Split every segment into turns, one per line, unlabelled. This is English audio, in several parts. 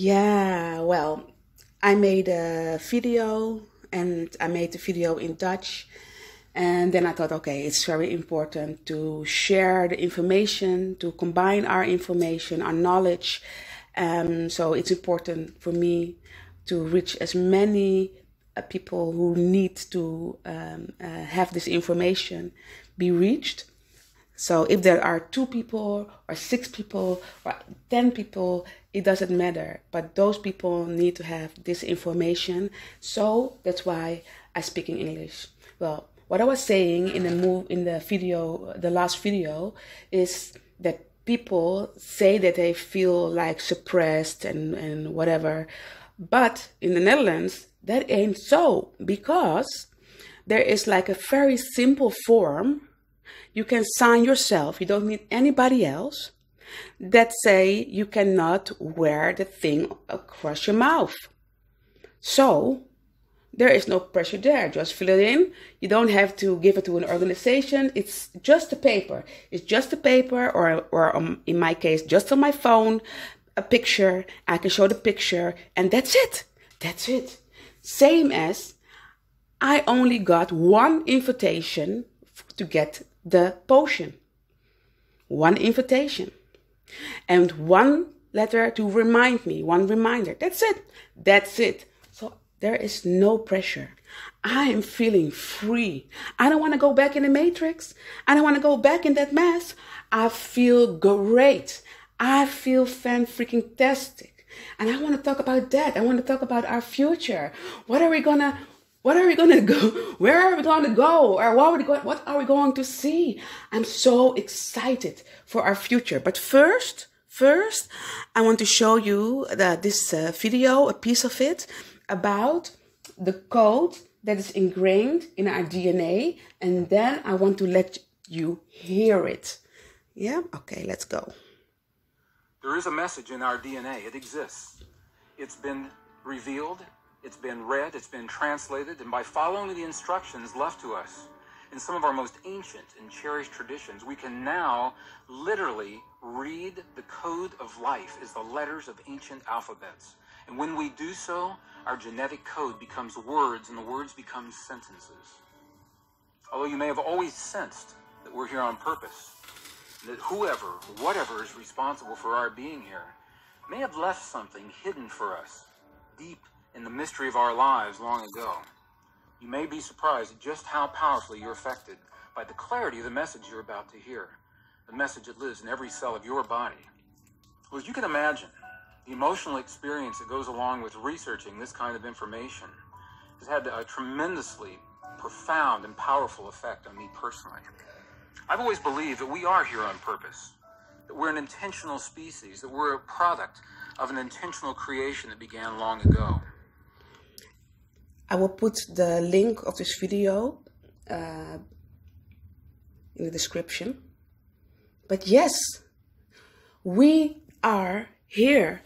Yeah, well, I made a video and I made the video in Dutch. And then I thought, okay, it's very important to share the information, to combine our information, our knowledge. So it's important for me to reach as many people who need to have this information be reached. So if there are 2 people or 6 people or 10 people, it doesn't matter. But those people need to have this information. So that's why I speak in English. Well, what I was saying in the video, the last video, is that people say that they feel like suppressed and whatever. But in the Netherlands, that ain't so, because there is like a very simple form. You can sign yourself, you don't need anybody else, that say you cannot wear the thing across your mouth. So there is no pressure there. Just fill it in. You don't have to give it to an organization. It's just a paper. It's just a paper, or in my case, just on my phone, a picture. I can show the picture, and that's it. That's it. Same as I only got one invitation to get the potion. One invitation. And one letter to remind me, one reminder. That's it. That's it. So there is no pressure. I am feeling free. I don't want to go back in the matrix. I don't want to go back in that mess. I feel great. I feel fan-freaking-tastic. And I want to talk about that. I want to talk about our future. What are we going to go? Where are we going to go? Or what are we going to see? I'm so excited for our future. But first, I want to show you this video, a piece of it, about the code that is ingrained in our DNA. And then I want to let you hear it. Yeah? Okay, let's go.
There is a message in our DNA. It exists. It's been revealed. It's been read, it's been translated, and by following the instructions left to us in some of our most ancient and cherished traditions, we can now literally read the code of life as the letters of ancient alphabets. And when we do so, our genetic code becomes words, and the words become sentences. Although you may have always sensed that we're here on purpose, that whoever, whatever is responsible for our being here may have left something hidden for us, deep in the mystery of our lives long ago. You may be surprised at just how powerfully you're affected by the clarity of the message you're about to hear, the message that lives in every cell of your body. Well, as you can imagine, the emotional experience that goes along with researching this kind of information has had a tremendously profound and powerful effect on me personally. I've always believed that we are here on purpose, that we're an intentional species, that we're a product of an intentional creation that began long ago.
I will put the link of this video in the description. But yes, we are here,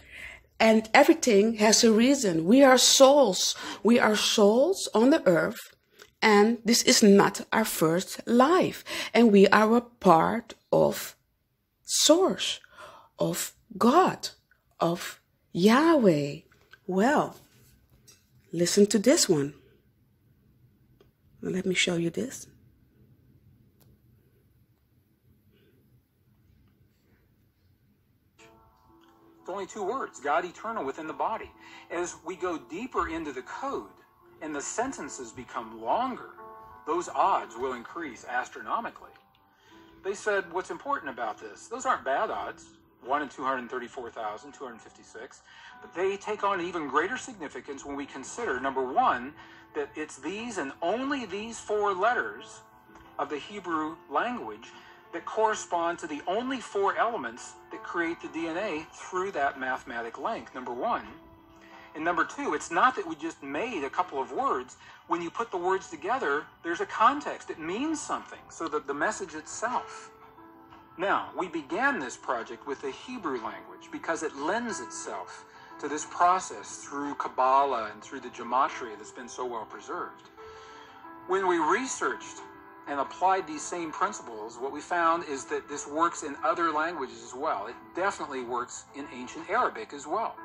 and everything has a reason. We are souls. We are souls on the earth, and this is not our first life. And we are a part of Source, of God, of Yahweh. Well, listen to this one. Let me show you this.
It's only 2 words, God eternal within the body. As we go deeper into the code and the sentences become longer, those odds will increase astronomically. They said, what's important about this? Those aren't bad odds, 1 in 234,256, but they take on even greater significance when we consider, number one, that it's these and only these 4 letters of the Hebrew language that correspond to the only 4 elements that create the DNA through that mathematic length, number one. And number two, it's not that we just made a couple of words. When you put the words together, there's a context. It means something, so that the message itself. Now, we began this project with the Hebrew language because it lends itself to this process through Kabbalah and through the gematria that's been so well preserved. When we researched and applied these same principles, what we found is that this works in other languages as well. It definitely works in ancient Arabic as well.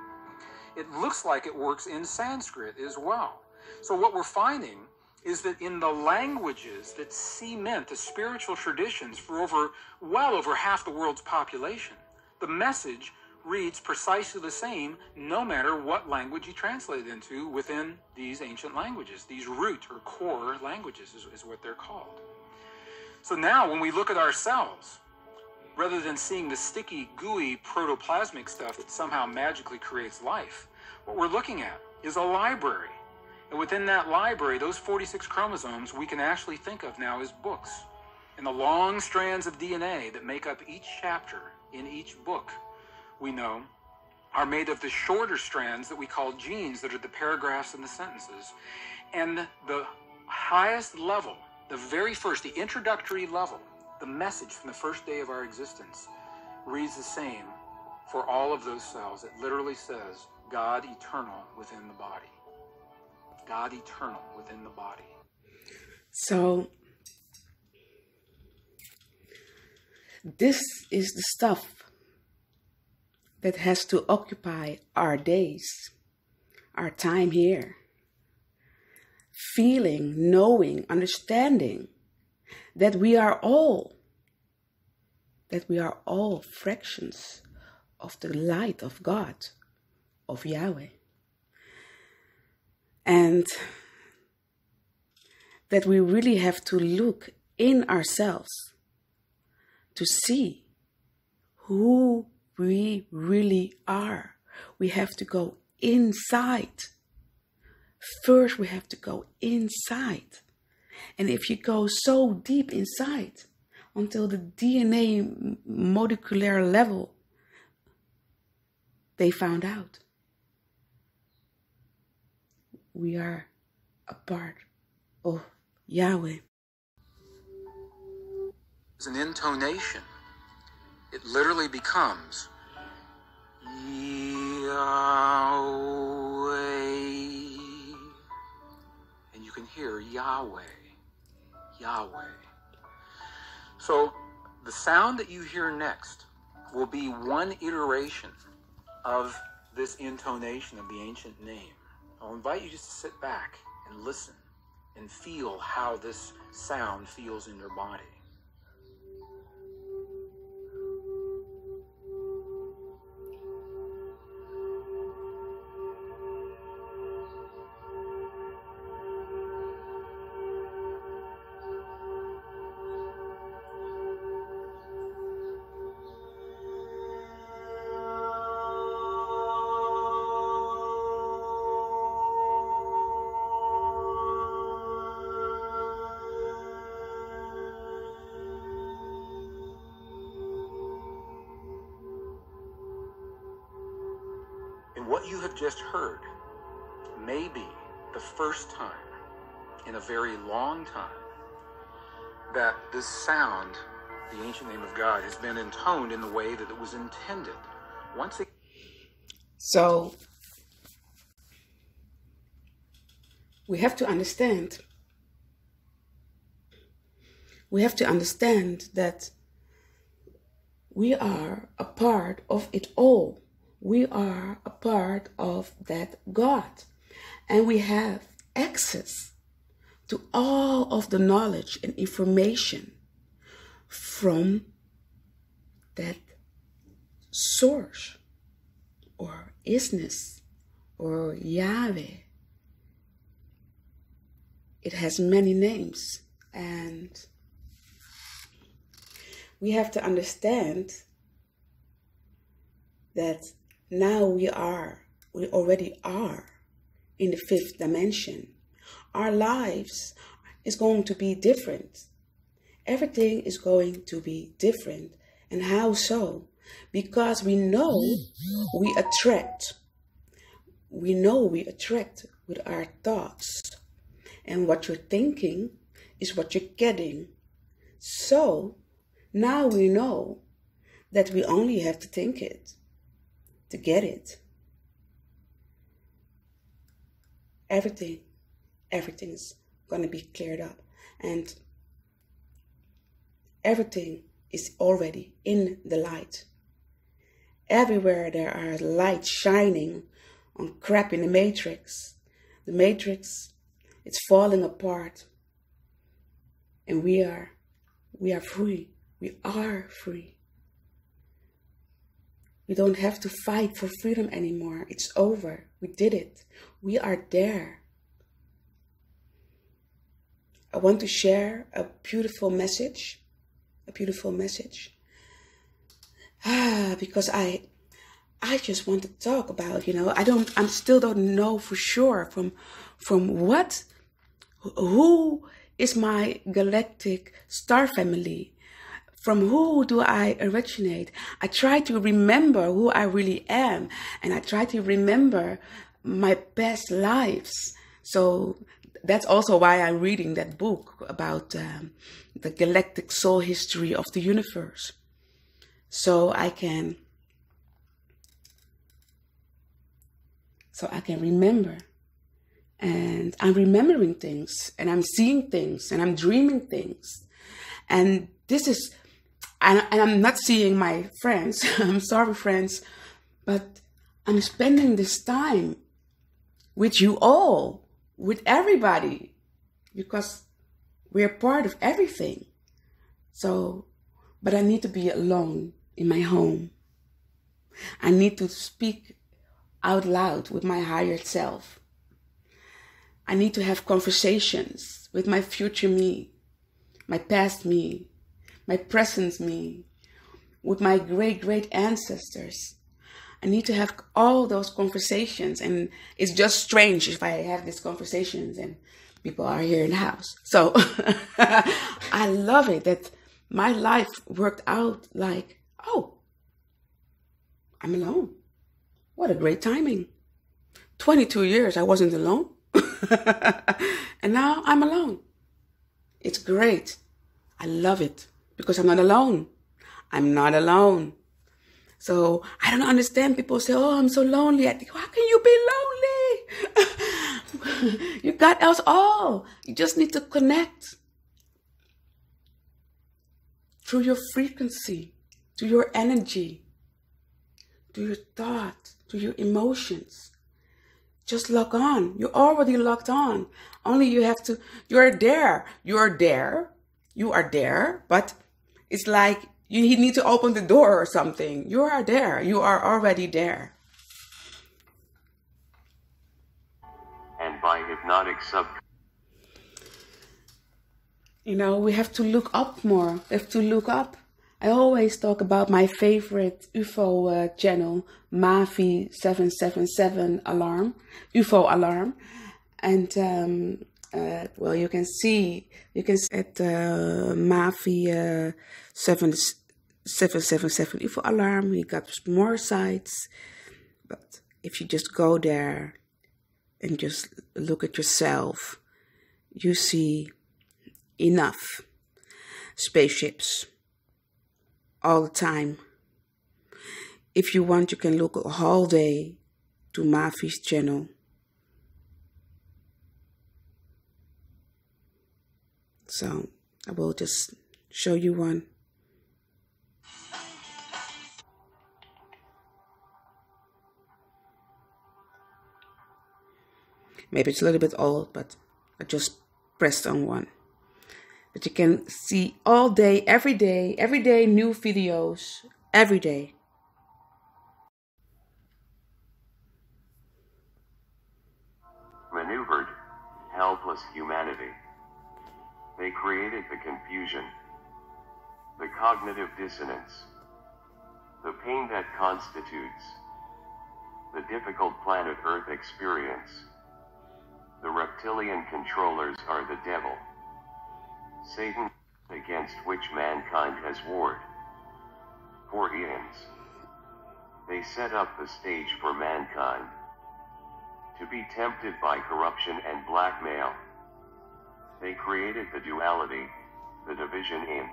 It looks like it works in Sanskrit as well. So what we're finding is that in the languages that cement the spiritual traditions for well over half the world's population, the message reads precisely the same no matter what language you translate it into within these ancient languages. These root or core languages is what they're called. So now when we look at ourselves, rather than seeing the sticky, gooey, protoplasmic stuff that somehow magically creates life, what we're looking at is a library. And within that library, those 46 chromosomes we can actually think of now as books. And the long strands of DNA that make up each chapter in each book, we know, are made of the shorter strands that we call genes, that are the paragraphs and the sentences. And the highest level, the very first, the introductory level, the message from the first day of our existence, reads the same for all of those cells. It literally says, God eternal within the body. God eternal within the body.
So this is the stuff that has to occupy our days, our time here. Feeling, knowing, understanding that we are all fractions of the light of God, of Yahweh. And that we really have to look in ourselves to see who we really are. We have to go inside. First, we have to go inside. And if you go so deep inside, until the DNA molecular level, they found out we are a part of Yahweh.
It's an intonation. It literally becomes Yahweh. And you can hear Yahweh, Yahweh. So the sound that you hear next will be one iteration of this intonation of the ancient name. I'll invite you just to sit back and listen and feel how this sound feels in your body. What you have just heard may be the first time in a very long time that this sound, the ancient name of God, has been intoned in the way that it was intended.
So we have to understand that we are a part of it all. We are a part of that God, and we have access to all of the knowledge and information from that source or isness or Yahweh. It has many names, and we have to understand that now we already are in the fifth dimension. Our lives is going to be different. Everything is going to be different. And how so? Because we know we attract. We know we attract with our thoughts. And what you're thinking is what you're getting. So now we know that we only have to think it to get it. Everything's going to be cleared up, and everything is already in the light. Everywhere there are lights shining on crap in the Matrix. The Matrix, it's falling apart. And we are free. We are free. We don't have to fight for freedom anymore. It's over. We did it. We are there. I want to share a beautiful message. A beautiful message. Because I just want to talk about, I still don't know for sure from who is my galactic star family. From who do I originate? I try to remember who I really am, and I try to remember my past lives. So that's also why I'm reading that book about the galactic soul history of the universe. So I can remember. And I'm remembering things, and I'm seeing things, and I'm dreaming things. And this is, and I'm not seeing my friends. I'm sorry, friends, but I'm spending this time with you all, with everybody, because we're part of everything. So, but I need to be alone in my home. I need to speak out loud with my higher self. I need to have conversations with my future me, my past me, my present me, with my great ancestors. I need to have all those conversations, and it's just strange if I have these conversations and people are here in the house. So I love it that my life worked out like, oh, I'm alone. What a great timing. 22 years I wasn't alone. And now I'm alone. It's great. I love it because I'm not alone. I'm not alone. So I don't understand. People say, oh, I'm so lonely. I think, how can you be lonely? You got us all. You just need to connect through your frequency, to your energy, to your thought, to your emotions. Just log on. You're already logged on. Only you have to, you're there. You're there. You are there. But it's like you need to open the door or something. You are there. You are already there.
And by hypnotic sub...
We have to look up more. We have to look up. I always talk about my favorite UFO channel, Mavi 777 Alarm, UFO Alarm. And, well, you can see at Mavi 777 UFO Alarm, we got more sites. But if you just go there and just look at yourself, you see enough spaceships all the time. If you want, you can look a whole day to Mavi's channel. So I will just show you one. Maybe it's a little bit old, but I just pressed on one. But you can see all day, every day, new videos, every day.
Maneuvered, helpless humanity. They created the confusion, the cognitive dissonance, the pain that constitutes the difficult planet Earth experience. The reptilian controllers are the devil, Satan, against which mankind has warred for eons. They set up the stage for mankind to be tempted by corruption and blackmail. They created the duality, the division in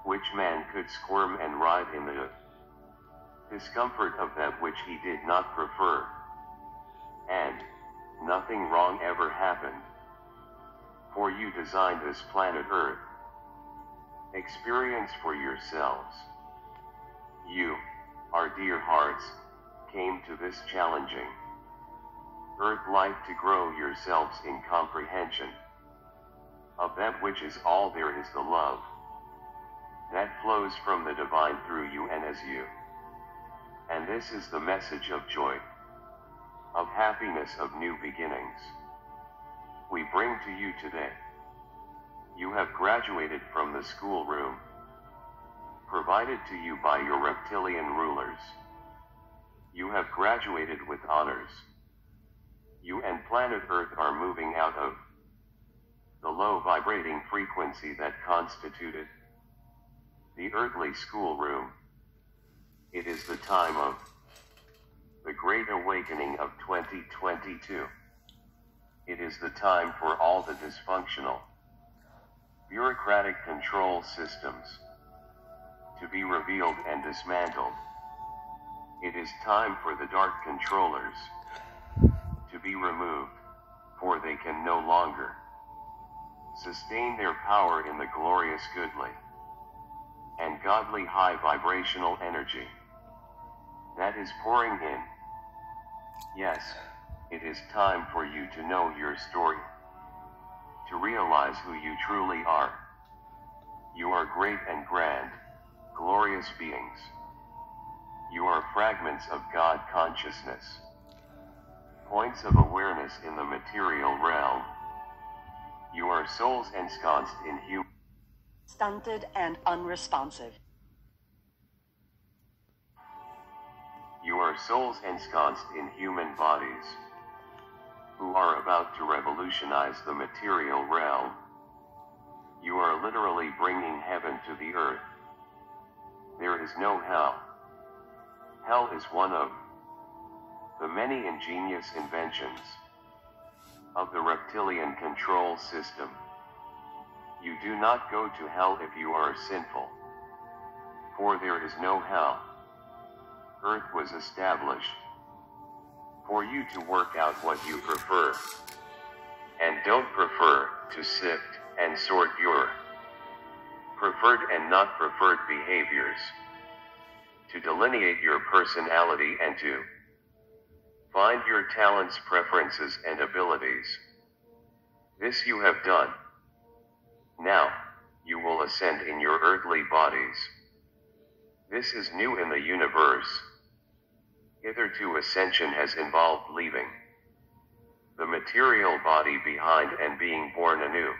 which man could squirm and writhe in the discomfort of that which he did not prefer. And nothing wrong ever happened. For you designed this planet Earth. Experience for yourselves. You, our dear hearts, came to this challenging earth life to grow yourselves in comprehension of that which is all there is, the love that flows from the divine through you and as you. And this is the message of joy, of happiness, of new beginnings we bring to you today. You have graduated from the schoolroom provided to you by your reptilian rulers. You have graduated with honors. You and planet Earth are moving out of the low vibrating frequency that constituted the earthly schoolroom. It is the time of the Great Awakening of 2022. It is the time for all the dysfunctional, bureaucratic control systems to be revealed and dismantled. It is time for the dark controllers to be removed, for they can no longer sustain their power in the glorious goodly and godly high vibrational energy that is pouring in. Yes, it is time for you to know your story, to realize who you truly are. You are great and grand, glorious beings. You are fragments of God consciousness, points of awareness in the material realm. You are souls ensconced in human,
stunted and unresponsive.
You are souls ensconced in human bodies, who are about to revolutionize the material realm. You are literally bringing heaven to the earth. There is no hell. Hell is one of the many ingenious inventions of the reptilian control system. You do not go to hell if you are sinful, for there is no hell. Earth was established for you to work out what you prefer and don't prefer, to sift and sort your preferred and not preferred behaviors, to delineate your personality and to find your talents, preferences, and abilities. This you have done. Now, you will ascend in your earthly bodies. This is new in the universe. Hitherto ascension has involved leaving the material body behind and being born anew.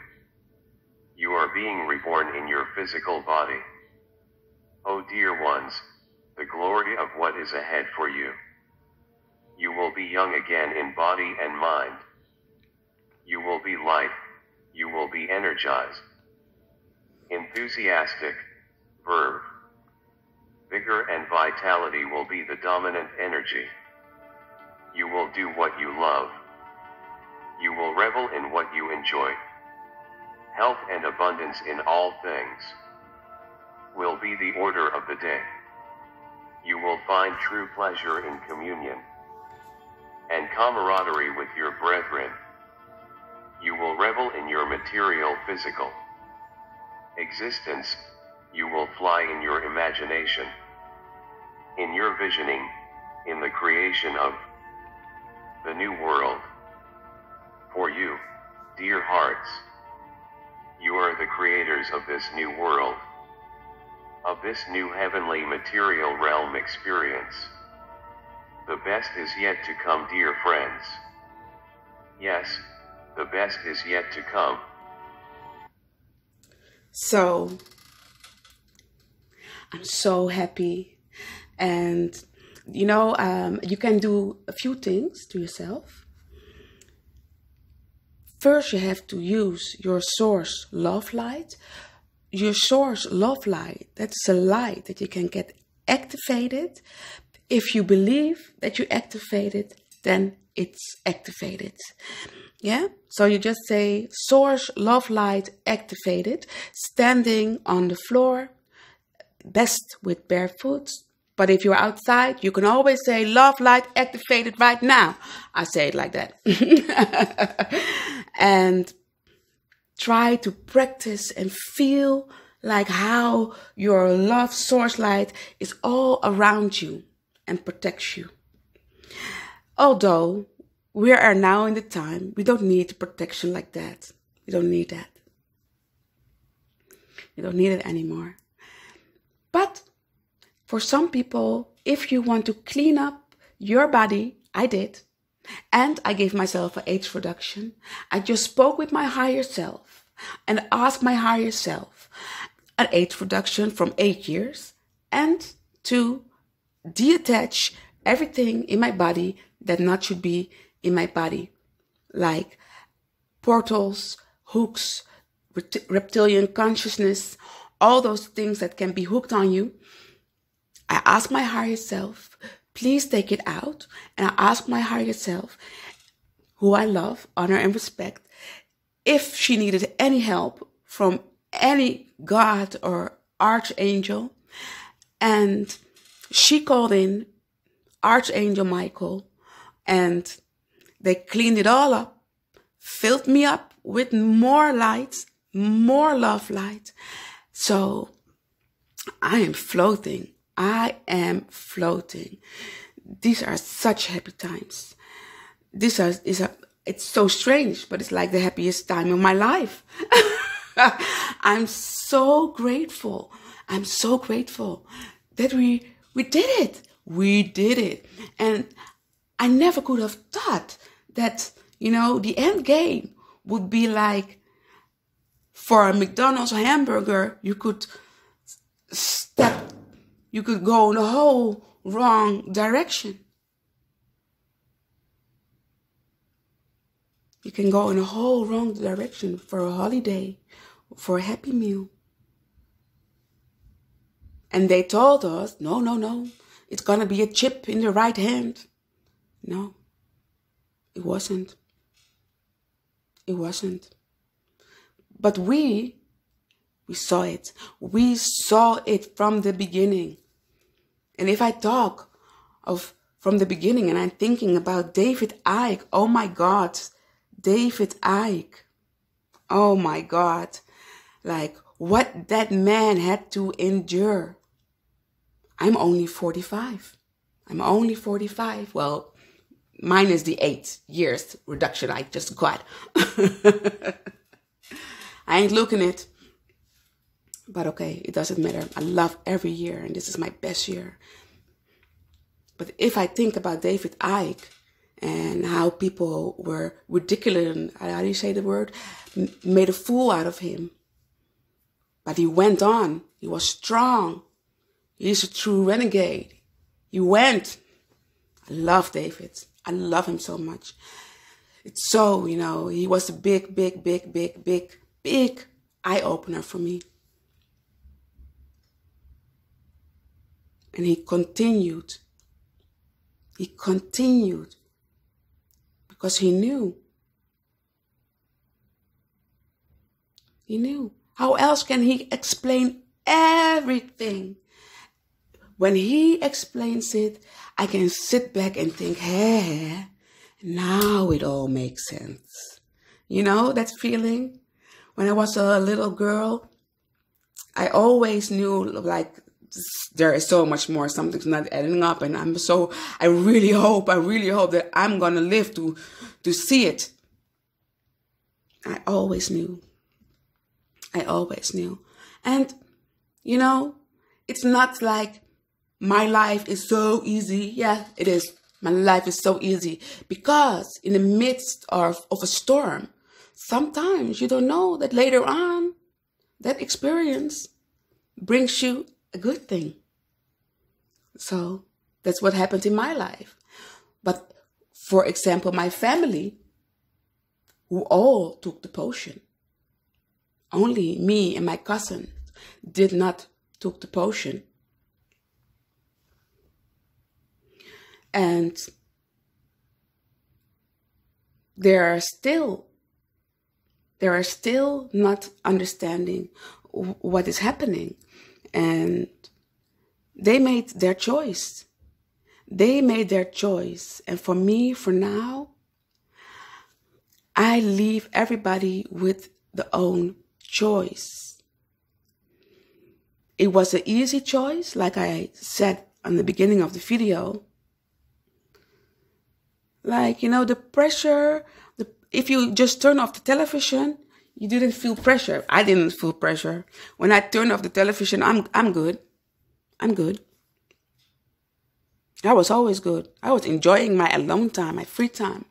You are being reborn in your physical body. Oh dear ones, the glory of what is ahead for you. You will be young again in body and mind. You will be light. You will be energized, enthusiastic, verve. Vigor and vitality will be the dominant energy. You will do what you love. You will revel in what you enjoy. Health and abundance in all things will be the order of the day. You will find true pleasure in communion and camaraderie with your brethren. You will revel in your material physical existence. You will fly in your imagination, in your visioning, in the creation of the new world. For you, dear hearts, you are the creators of this new world, of this new heavenly material realm experience. The best is yet to come, dear friends. Yes, the best is yet to come.
So, I'm so happy. And, you can do a few things to yourself. First, you have to use your source love light. Your source love light, that's a light that you can get activated. If you believe that you activate it, then it's activated. Yeah, so you just say source love light activated, standing on the floor, best with barefoot. But if you're outside, you can always say love light activated right now. I say it like that. And try to practice and feel like how your love source light is all around you and protects you. Although we are now in the time, we don't need protection like that. We don't need that. We don't need it anymore. But for some people, if you want to clean up your body, I did. And I gave myself an age reduction. I just spoke with my higher self and asked my higher self an age reduction from 8 years and to detach everything in my body that not should be in my body, like portals, hooks, reptilian consciousness, all those things that can be hooked on you. I asked my higher self, please take it out. And I asked my higher self, who I love, honor, and respect, if she needed any help from any God or archangel. And she called in Archangel Michael, and they cleaned it all up, filled me up with more light, more love light. So I am floating. I am floating. These are such happy times. It's so strange, but it's like the happiest time of my life. I'm so grateful. I'm so grateful that we did it. We did it. And I never could have thought that, the end game would be like, for a McDonald's hamburger, you could go in a whole wrong direction. You can go in a whole wrong direction for a holiday, for a Happy Meal. And they told us, no, it's going to be a chip in the right hand. No, it wasn't. It wasn't. But we saw it. We saw it from the beginning. And if I talk of from the beginning and I'm thinking about David Icke, oh my God, David Icke, oh my God, like what that man had to endure. I'm only 45. Well, minus the 8 years reduction I just got. I ain't looking it. But okay, it doesn't matter. I love every year, and this is my best year. But if I think about David Icke and how people were ridiculous, how do you say the word? Made a fool out of him. But he went on. He was strong. He's a true renegade. He went. I love David. I love him so much. It's so, he was a big eye-opener for me. And he continued. He continued because he knew. He knew. How else can he explain everything? When he explains it, I can sit back and think, hey, now it all makes sense. You know that feeling? When I was a little girl, I always knew, like, there is so much more, something's not adding up, and I really hope that I'm gonna live to see it. I always knew. And, it's not like my life is so easy. Yeah, it is. My life is so easy because in the midst of a storm, sometimes you don't know that later on, that experience brings you a good thing. So that's what happened in my life. But for example, my family, who all took the potion, only me and my cousin did not took the potion. And they are still not understanding what is happening. And they made their choice. And for me, for now, I leave everybody with their own choice. It was an easy choice, like I said on the beginning of the video. Like, the pressure, if you just turn off the television, you didn't feel pressure. I didn't feel pressure. When I turn off the television, I'm good. I'm good. I was always good. I was enjoying my alone time, my free time.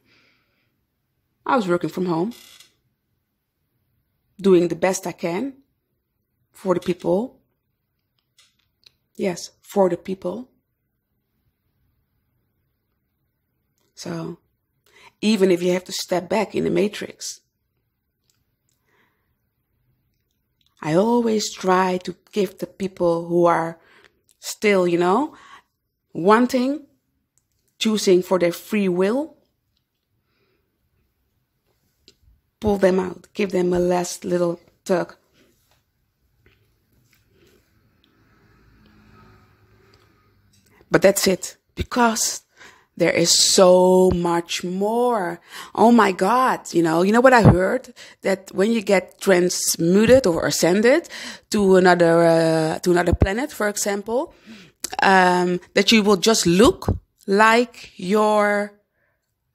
I was working from home, doing the best I can for the people. Yes, for the people. So, even if you have to step back in the matrix, I always try to give the people who are still, wanting, choosing for their free will, pull them out, give them a last little tug. But that's it, because there is so much more. Oh my God, you know what I heard? That when you get transmuted or ascended to another planet, for example, that you will just look like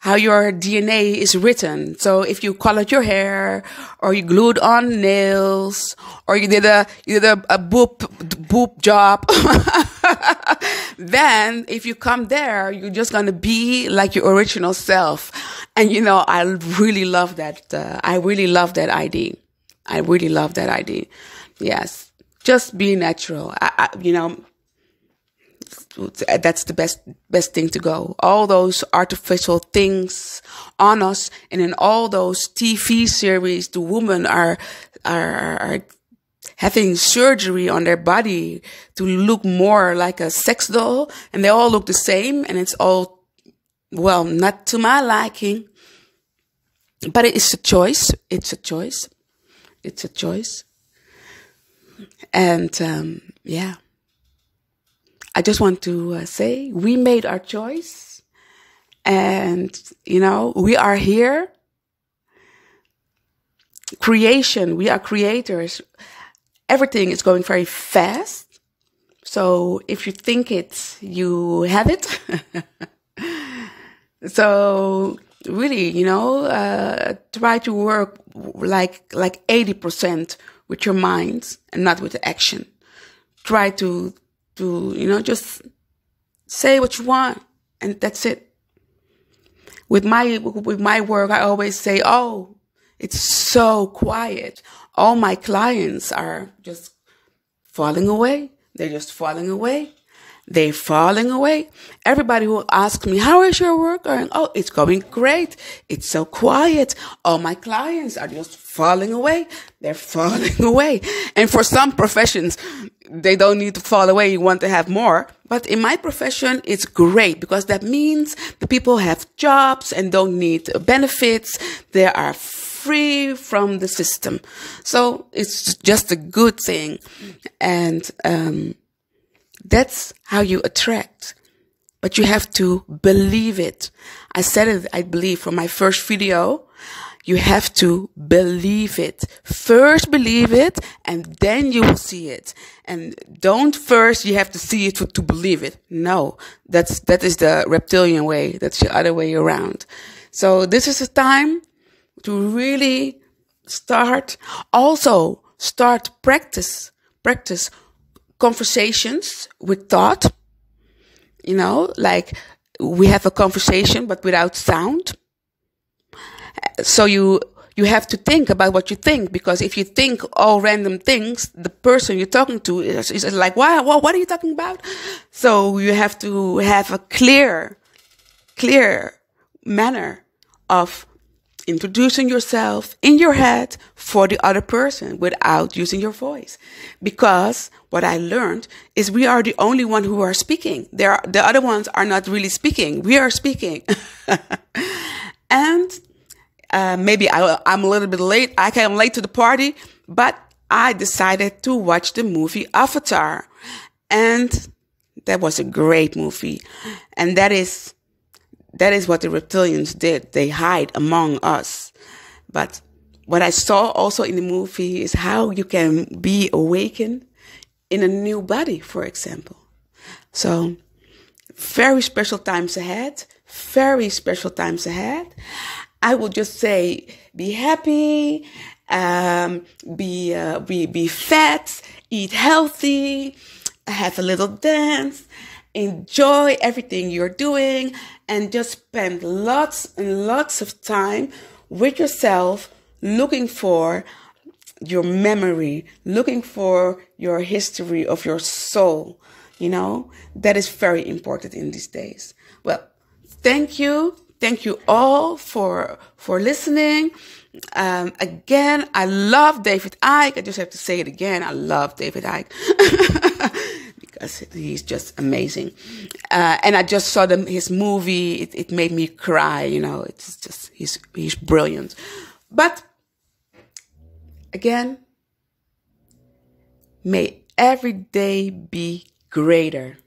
how your DNA is written. So if you colored your hair, or you glued on nails, or you did a boob job, then if you come there, you're just gonna be like your original self. And I really love that. I really love that idea. I really love that idea. Yes, just be natural. That's the best thing to go. All those artificial things on us, and in all those TV series, the women are having surgery on their body to look more like a sex doll, and they all look the same, and it's all, well, not to my liking. But it's a choice. It's a choice. It's a choice. And yeah. I just want to say we made our choice, and, we are here. Creation, we are creators. Everything is going very fast. So if you think it, you have it. So really, try to work like 80% with your mind and not with the action. Try to just say what you want, and that's it. With my work, I always say, oh, it's so quiet. All my clients are just falling away. They're just falling away. They're falling away. Everybody who asks me, how is your work going? Oh, it's going great. It's so quiet. All my clients are just falling away. They're falling away. And for some professions, they don't need to fall away. You want to have more. But in my profession, it's great, because that means the people have jobs and don't need benefits. They are free from the system. So it's just a good thing. And that's how you attract. But you have to believe it. I said it, I believe, from my first video. You have to believe it. First believe it, and then you will see it. And don't first you have to see it to believe it. No, that is the reptilian way. That's the other way around. So this is a time to really start practice conversations with thought. Like we have a conversation but without sound. So you have to think about what you think, because if you think all random things, the person you're talking to is like, what are you talking about? So you have to have a clear manner of introducing yourself in your head for the other person without using your voice. Because what I learned is we are the only one who are speaking. The other ones are not really speaking. We are speaking. And maybe I'm a little bit late. I came late to the party, but I decided to watch the movie Avatar. And that was a great movie. And that is what the reptilians did. They hide among us. But what I saw also in the movie is how you can be awakened in a new body, for example. So very special times ahead. very special times ahead. I will just say, be happy, be fat, eat healthy, have a little dance, enjoy everything you're doing, and just spend lots and lots of time with yourself, looking for your memory, looking for your history of your soul. You know, that is very important in these days. Well, thank you. Thank you all for listening. Again, I love David Icke. I just have to say it again. I love David Icke because he's just amazing. And I just saw his movie. It made me cry. You know, it's just he's brilliant. But again, may every day be greater.